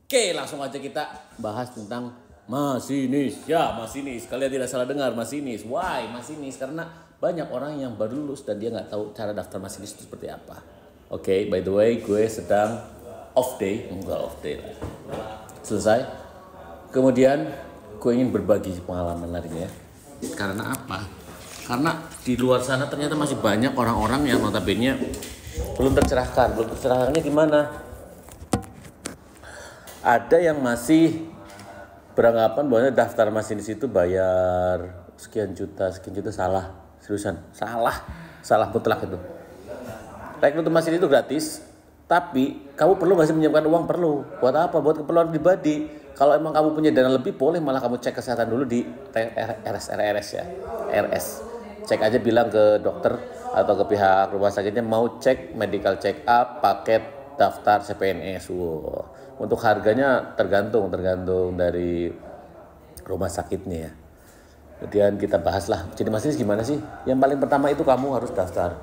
Oke, langsung aja kita bahas tentang masinis. Ya, masinis. Kalian tidak salah dengar, masinis. Why masinis? Karena banyak orang yang baru lulus dan dia nggak tahu cara daftar masinis itu seperti apa. Oke, by the way, gue sedang off day. Enggak off day lah. Selesai. Kemudian gue ingin berbagi pengalaman hari ini ya. Karena apa? Karena di luar sana ternyata masih banyak orang-orang yang notabene belum tercerahkan. Belum tercerahkannya di mana? Ada yang masih beranggapan bahwa daftar masinis itu bayar sekian juta salah, seriusan, salah mutlak itu. Rekrutmen masinis itu gratis, tapi kamu perlu nggak sih menyiapkan uang? Perlu. Buat apa? Buat keperluan pribadi. Kalau emang kamu punya dana lebih, boleh malah kamu cek kesehatan dulu di RS ya, RS. Cek aja, bilang ke dokter atau ke pihak rumah sakitnya mau cek medical check up paket daftar CPNS. Wow. Untuk harganya tergantung dari rumah sakitnya ya. Kemudian kita bahaslah. Jadi masinis gimana sih? Yang paling pertama itu kamu harus daftar.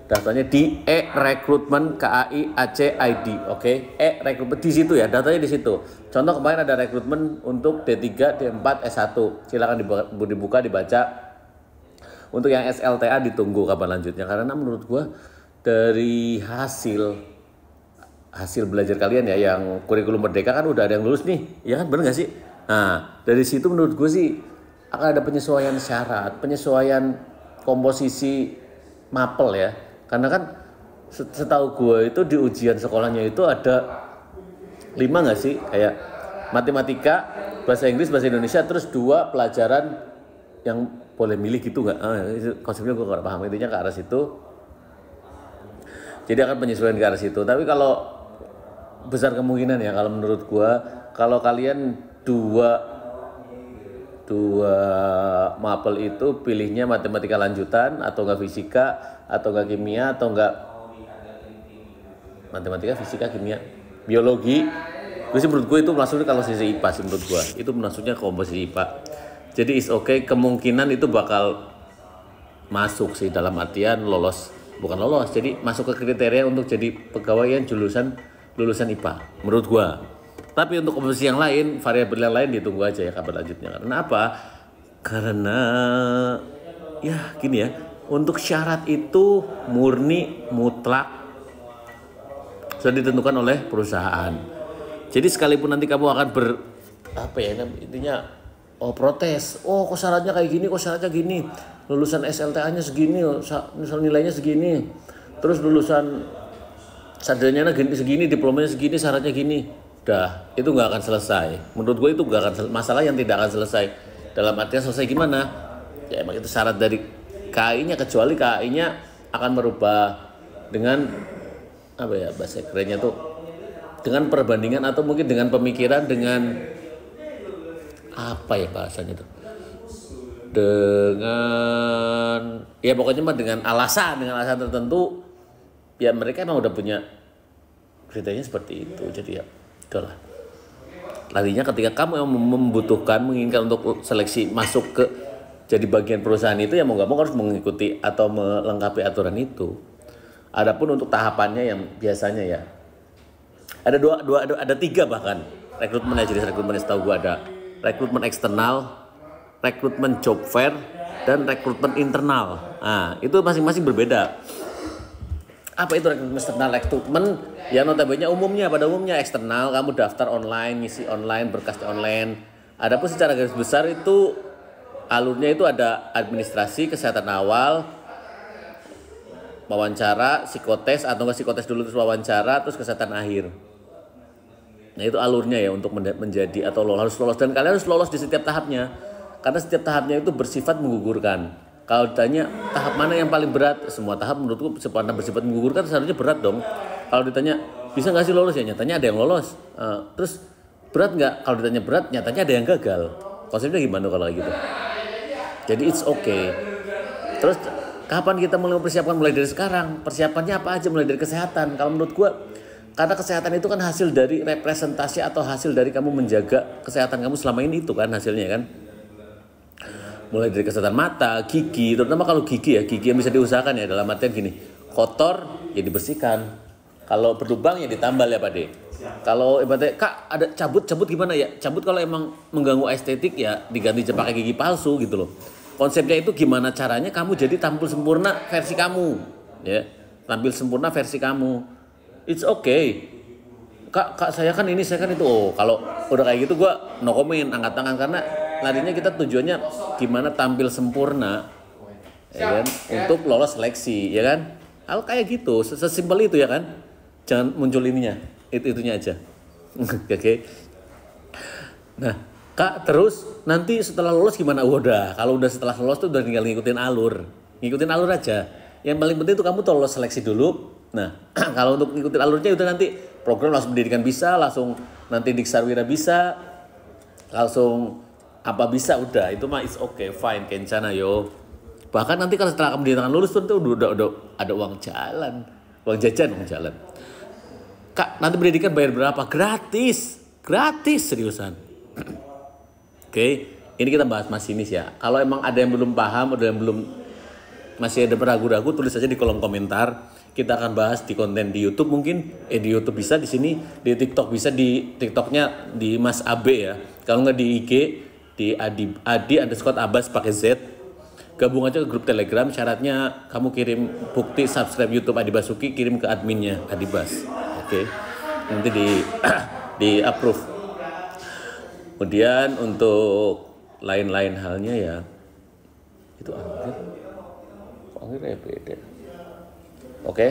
Daftarnya di e-rekrutmen KAI Aceh ID, oke? E-rekrutmen di situ ya, datanya di situ. Contoh kemarin ada rekrutmen untuk D3, D4, S1. Silakan dibuka, dibaca. Untuk yang SLTA ditunggu kapan lanjutnya, karena menurut gua dari hasil belajar kalian ya, yang kurikulum merdeka kan udah ada yang lulus nih, ya kan, bener gak sih? Nah, dari situ menurut gue sih akan ada penyesuaian syarat, penyesuaian komposisi mapel ya. Karena kan setahu gue itu di ujian sekolahnya itu ada 5 gak sih? Kayak matematika, bahasa Inggris, bahasa Indonesia, terus 2 pelajaran yang boleh milih gitu gak? Konsepnya gue gak paham, intinya ke arah situ. Jadi akan penyesuaian ke arah situ. Tapi kalau besar kemungkinan ya, kalau menurut gua, kalau kalian dua mapel itu pilihnya matematika lanjutan atau enggak fisika atau enggak kimia atau enggak matematika, fisika, kimia, biologi. Menurut gue itu masuknya kalau sisi IPA sih, menurut gua itu masuknya komposisi IPA. Jadi is okay, kemungkinan itu bakal masuk sih, dalam artian lolos, bukan lolos, jadi masuk ke kriteria untuk jadi pegawai yang lulusan IPA menurut gua. Tapi untuk komposisi yang lain, variabel yang lain ditunggu aja ya kabar lanjutnya. Karena apa? Karena ya gini ya, untuk syarat itu murni mutlak sudah ditentukan oleh perusahaan. Jadi sekalipun nanti kamu akan intinya protes, kok syaratnya kayak gini, kok syaratnya gini, lulusan SLTA-nya segini, misal nilainya segini, terus lulusan sarjananya segini, diplomanya segini, syaratnya gini, udah, itu nggak akan selesai. Menurut gue itu nggak akan masalah yang tidak akan selesai. Dalam artian selesai gimana? Ya emang itu syarat dari KAI-nya, kecuali KAI-nya akan merubah dengan bahasa kerennya tuh, dengan perbandingan atau mungkin dengan pemikiran, dengan bahasanya tuh, dengan ya pokoknya dengan alasan tertentu. Ya mereka emang udah punya kriterianya seperti itu, jadi ya udahlah. Larinya ketika kamu yang membutuhkan, menginginkan untuk seleksi masuk ke jadi bagian perusahaan itu, ya mau nggak mau harus mengikuti atau melengkapi aturan itu. Adapun untuk tahapannya yang biasanya ya ada 3 bahkan rekrutmen ya. Jadi rekrutmen setahu gua ada rekrutmen eksternal, rekrutmen job fair, dan rekrutmen internal. Nah itu masing-masing berbeda. Apa itu rekrutmen eksternal? Rekrutmen ya notabene pada umumnya eksternal, kamu daftar online, ngisi online, berkasnya online. Adapun secara garis besar itu alurnya itu ada administrasi, kesehatan awal, wawancara, psikotes atau enggak psikotes dulu terus wawancara, terus kesehatan akhir. Nah itu alurnya ya untuk menjadi atau harus lolos, dan kalian harus lolos di setiap tahapnya. Karena setiap tahapnya itu bersifat menggugurkan. Kalau ditanya tahap mana yang paling berat, semua tahap menurutku bersifat menggugurkan, seharusnya berat dong. Kalau ditanya bisa nggak sih lolos, ya nyatanya ada yang lolos. Terus berat nggak? Kalau ditanya berat, nyatanya ada yang gagal. Konsepnya gimana kalau gitu? Jadi it's okay. Terus kapan kita mulai mempersiapkan? Mulai dari sekarang. Persiapannya apa aja? Mulai dari kesehatan. Kalau menurut gua, karena kesehatan itu kan hasil dari representasi atau hasil dari kamu menjaga kesehatan kamu selama ini, itu kan hasilnya kan. Mulai dari kesehatan mata, gigi, terutama kalau gigi yang bisa diusahakan ya, dalam artian gini, kotor ya dibersihkan, kalau berlubang ya ditambal ya Pak De. Kalau ibaratnya kak ada cabut gimana ya? Cabut kalau emang mengganggu estetik ya diganti pakai gigi palsu gitu loh. Konsepnya itu gimana caranya kamu jadi tampil sempurna versi kamu, ya. Tampil sempurna versi kamu. It's okay. Kak saya kan ini, saya kan itu. Oh, kalau udah kayak gitu gua no comment, angkat tangan karena larinya kita tujuannya gimana tampil sempurna, ya kan? Untuk lolos seleksi, ya kan? Hal kayak gitu, sesimpel itu ya kan? Jangan muncul ininya, itunya aja. Oke. Nah, kak terus nanti setelah lolos gimana? Udah, kalau udah setelah lolos tuh udah tinggal ngikutin alur aja. Yang paling penting tuh kamu tuh lolos seleksi dulu. Nah, kalau untuk ngikutin alurnya udah nanti program langsung pendidikan bisa, langsung nanti Diksarwira bisa, langsung apa bisa, udah itu mah is okay, fine, kencana yo. Bahkan nanti kalau setelah kamu dinyatakan lulus tuh udah ada uang jajan. Kak, nanti pendidikan bayar berapa? Gratis seriusan. Oke, ini kita bahas masinis ya. Kalau emang ada yang belum paham, ada yang belum masih ada ragu-ragu, tulis aja di kolom komentar. Kita akan bahas di konten di YouTube mungkin, di YouTube bisa, di sini di TikTok bisa, di TikToknya di Mas Abe ya. Kalau nggak di IG di adi_abbas pakai Z. Gabung aja ke grup Telegram. Syaratnya kamu kirim bukti subscribe YouTube Adi Basuki, kirim ke adminnya Adibas. Oke. Nanti di approve. Kemudian untuk lain-lain halnya ya itu anggir ya beda. Oke.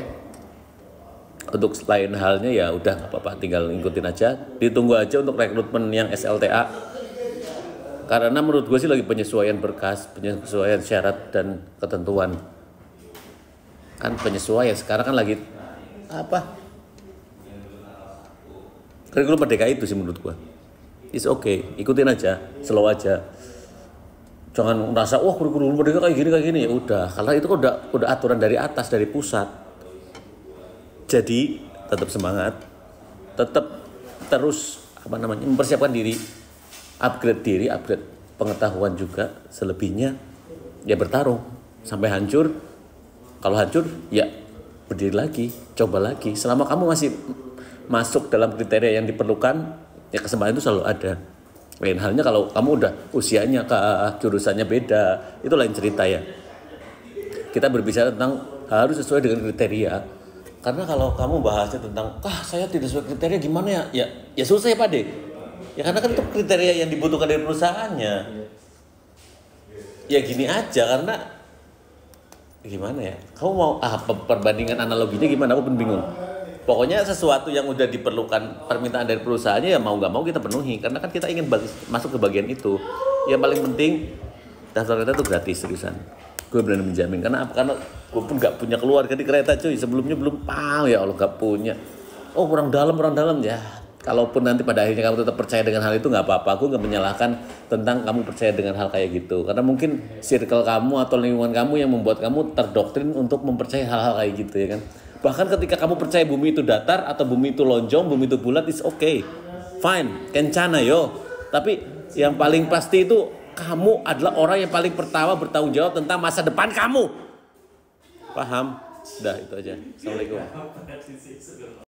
Untuk lain halnya ya udah nggak apa-apa, tinggal ngikutin aja. Ditunggu aja untuk rekrutmen yang SLTA. Karena menurut gue sih lagi penyesuaian berkas, penyesuaian syarat dan ketentuan. Kan penyesuaian sekarang kan lagi apa? Kurikulum Merdeka itu sih menurut gue. It's okay, ikutin aja, slow aja. Jangan merasa wah kurikulum Merdeka kayak gini ya udah. Karena itu kan udah aturan dari atas, dari pusat. Jadi tetap semangat, tetap terus mempersiapkan diri, upgrade pengetahuan juga. Selebihnya ya bertarung sampai hancur. Kalau hancur ya berdiri lagi, coba lagi. Selama kamu masih masuk dalam kriteria yang diperlukan, ya kesempatan itu selalu ada. Lain halnya kalau kamu udah usianya jurusannya beda, itu lain cerita ya. Kita berbicara tentang harus sesuai dengan kriteria. Karena kalau kamu bahasnya tentang, saya tidak sesuai kriteria gimana ya? Ya susah ya Pak De. Ya karena kan itu kriteria yang dibutuhkan dari perusahaannya. Ya gini aja, karena gimana ya? Kamu mau perbandingan analoginya gimana? Aku pun bingung. Pokoknya sesuatu yang udah diperlukan permintaan dari perusahaannya ya mau nggak mau kita penuhi. Karena kan kita ingin masuk ke bagian itu. Yang paling penting daftar kereta itu gratis seriusan. Gue berani menjamin. Karena gue pun nggak punya keluarga di kereta cuy. Sebelumnya belum ya Allah nggak punya. Oh kurang dalam ya. Kalaupun nanti pada akhirnya kamu tetap percaya dengan hal itu nggak apa-apa. Aku nggak menyalahkan tentang kamu percaya dengan hal kayak gitu. Karena mungkin circle kamu atau lingkungan kamu yang membuat kamu terdoktrin untuk mempercayai hal-hal kayak gitu ya kan. Bahkan ketika kamu percaya bumi itu datar atau bumi itu lonjong, bumi itu bulat, it's okay. Fine, kencana yo. Tapi yang paling pasti itu kamu adalah orang yang paling pertama bertanggung jawab tentang masa depan kamu. Paham? Udah itu aja. Assalamualaikum.